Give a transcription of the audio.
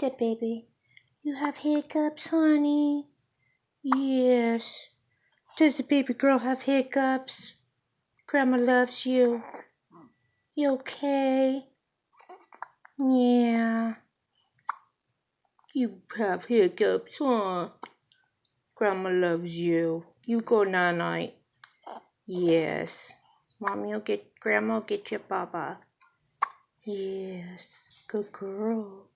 Good baby. You have hiccups, honey? Yes. Does the baby girl have hiccups? Grandma loves you. You okay? Yeah. You have hiccups, huh? Grandma loves you. You go night-night. Yes. Grandma will get your papa. Yes. Good girl.